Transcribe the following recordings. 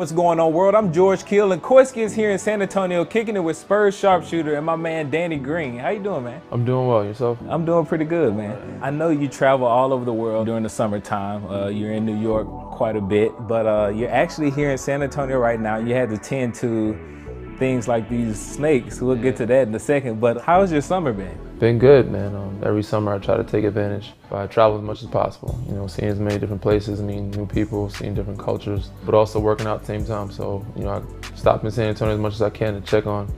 What's going on, world? I'm George Kill, and Koiski is here in San Antonio kicking it with Spurs sharpshooter and my man Danny Green. How you doing, man? I'm doing well. Yourself? I'm doing pretty good, man. I know you travel all over the world during the summertime. You're in New York quite a bit, but you're actually here in San Antonio right now. You had to tend to things like these snakes. We'll get to that in a second, but how's your summer been? Been good, man. Every summer I try to take advantage. I travel as much as possible, seeing as many different places, meeting new people, seeing different cultures, but also working out at the same time. So, I stop in San Antonio as much as I can to check on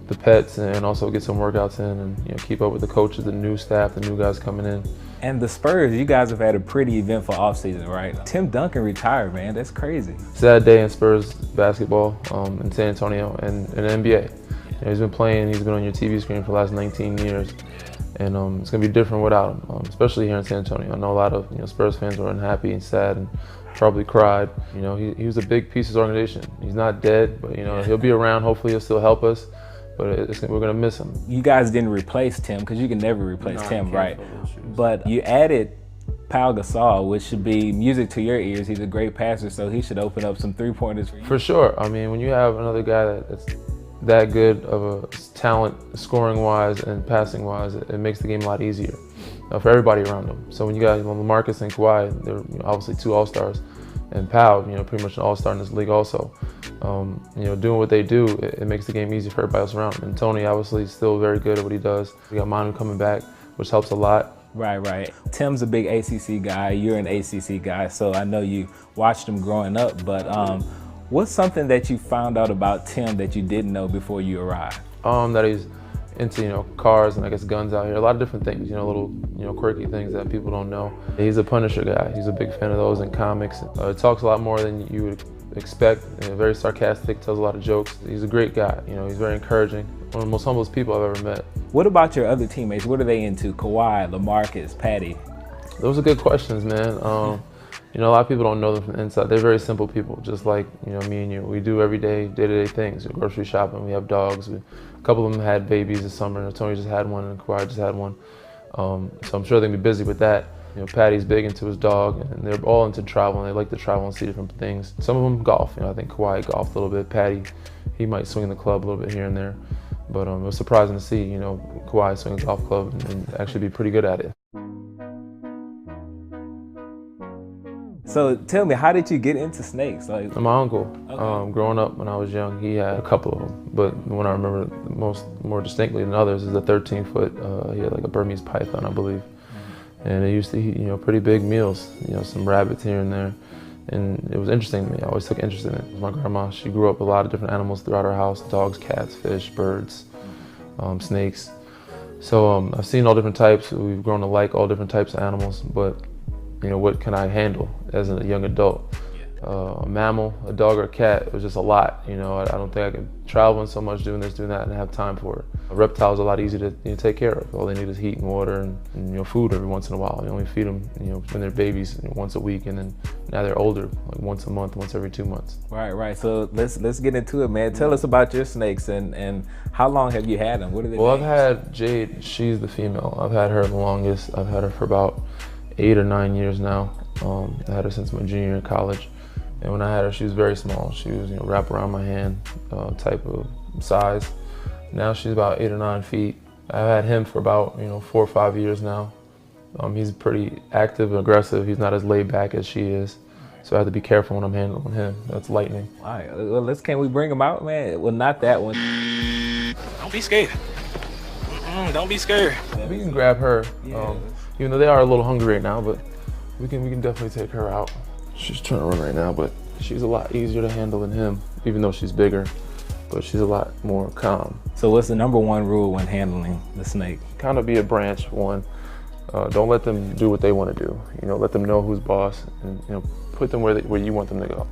the pets and also get some workouts in and keep up with the coaches, the new staff, the new guys coming in. And the Spurs, you guys have had a pretty eventful offseason, right? Tim Duncan retired, man. That's crazy. Sad day in Spurs basketball in San Antonio and in the NBA. He's been playing, he's been on your TV screen for the last 19 years. And it's going to be different without him, especially here in San Antonio. I know a lot of Spurs fans were unhappy and sad and probably cried. He was a big piece of his organization. He's not dead, but he'll be around. Hopefully he'll still help us, but we're going to miss him. You guys didn't replace Tim because you can never replace Tim, right? But you added Pau Gasol, which should be music to your ears. He's a great passer, so he should open up some three-pointers for you. For sure. I mean, when you have another guy that's that good of a talent, scoring-wise and passing-wise, it makes the game a lot easier for everybody around him. So when you got LaMarcus and Kawhi, they're obviously two All-Stars, and Pau, pretty much an All-Star in this league also. Doing what they do, it makes the game easier for everybody else around him. And Tony, obviously, is still very good at what he does. We got Manu coming back, which helps a lot. Right. Tim's a big ACC guy. You're an ACC guy, so I know you watched him growing up, but what's something that you found out about Tim that you didn't know before you arrived? That he's into, cars and I guess guns out here. A lot of different things, little, quirky things that people don't know. He's a Punisher guy. He's a big fan of those in comics. It talks a lot more than you would expect. Very sarcastic, tells a lot of jokes. He's a great guy. He's very encouraging. One of the most humblest people I've ever met. What about your other teammates? What are they into? Kawhi, LaMarcus, Patty? Those are good questions, man. A lot of people don't know them from the inside. They're very simple people, just like me and you. We do everyday, day-to-day things. We grocery shopping. We have dogs. A couple of them had babies this summer. Tony just had one, and Kawhi just had one. So I'm sure they'll be busy with that. Patty's big into his dog, and they're all into travel. And they like to travel and see different things. Some of them golf. I think Kawhi golfed a little bit. Patty, he might swing in the club a little bit here and there. But it was surprising to see, Kawhi swing a golf club and actually be pretty good at it. So tell me, how did you get into snakes? My uncle, growing up when I was young, he had a couple of them. But one I remember more distinctly than others is a 13-foot. He had like a Burmese python, I believe. And it used to eat, pretty big meals. Some rabbits here and there. And it was interesting to me. I always took interest in it. My grandma, she grew up with a lot of different animals throughout her house: dogs, cats, fish, birds, snakes. So I've seen all different types. We've grown to like all different types of animals, but what can I handle as a young adult? A mammal, a dog or a cat, it was just a lot. I don't think I can travel so much doing this, doing that, and have time for it. A reptile is a lot easier to take care of. All they need is heat and water and food every once in a while. You only feed them when they're babies once a week, and then now they're older, like once a month, once every 2 months. Right. So let's get into it, man. Tell us about your snakes and how long have you had them? What are they? Well, I've had Jade. She's the female. I've had her the longest. I've had her for about 8 or 9 years now. I had her since my junior year in college. And when I had her, she was very small. She was, wrap around my hand type of size. Now she's about 8 or 9 feet. I've had him for about 4 or 5 years now. He's pretty active and aggressive. He's not as laid back as she is. So I have to be careful when I'm handling him. That's lightning. All right, well, can we bring him out, man? Well, not that one. Don't be scared. Don't be scared. We can grab her. Even though they are a little hungry right now, but we can definitely take her out. She's trying to run right now, but she's a lot easier to handle than him, even though she's bigger, but she's a lot more calm. So what's the number one rule when handling the snake? Kind of be a branch, one. Don't let them do what they want to do. Let them know who's boss, and put them where you want them to go.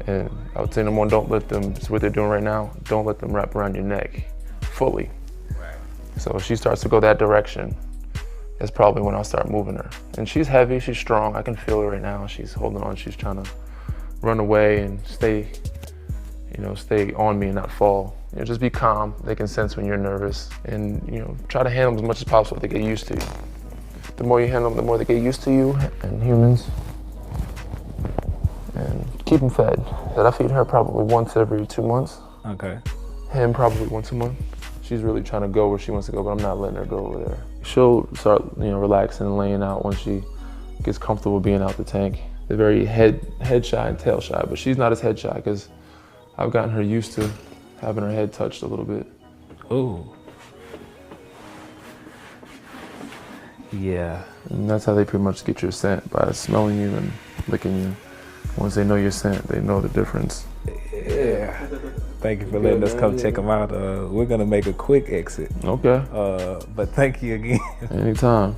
And I would say number one, don't let them, it's what they're doing right now, don't let them wrap around your neck fully. Right. So if she starts to go that direction, that's probably when I'll start moving her. And she's heavy, she's strong. I can feel her right now. She's holding on, she's trying to run away and stay on me and not fall. Just be calm. They can sense when you're nervous, and try to handle them as much as possible. They get used to you. The more you handle them, the more they get used to you and humans. And keep keep him fed. I feed her probably once every 2 months. Okay. Him probably once a month. She's really trying to go where she wants to go, but I'm not letting her go over there. She'll start, relaxing and laying out when she gets comfortable being out the tank. They're very head shy and tail shy, but she's not as head shy because I've gotten her used to having her head touched a little bit. Ooh. Yeah. And that's how they pretty much get your scent, by smelling you and licking you. Once they know your scent, they know the difference. Yeah. Thank you for letting us come check them out. We're gonna make a quick exit. Okay. But thank you again. Anytime.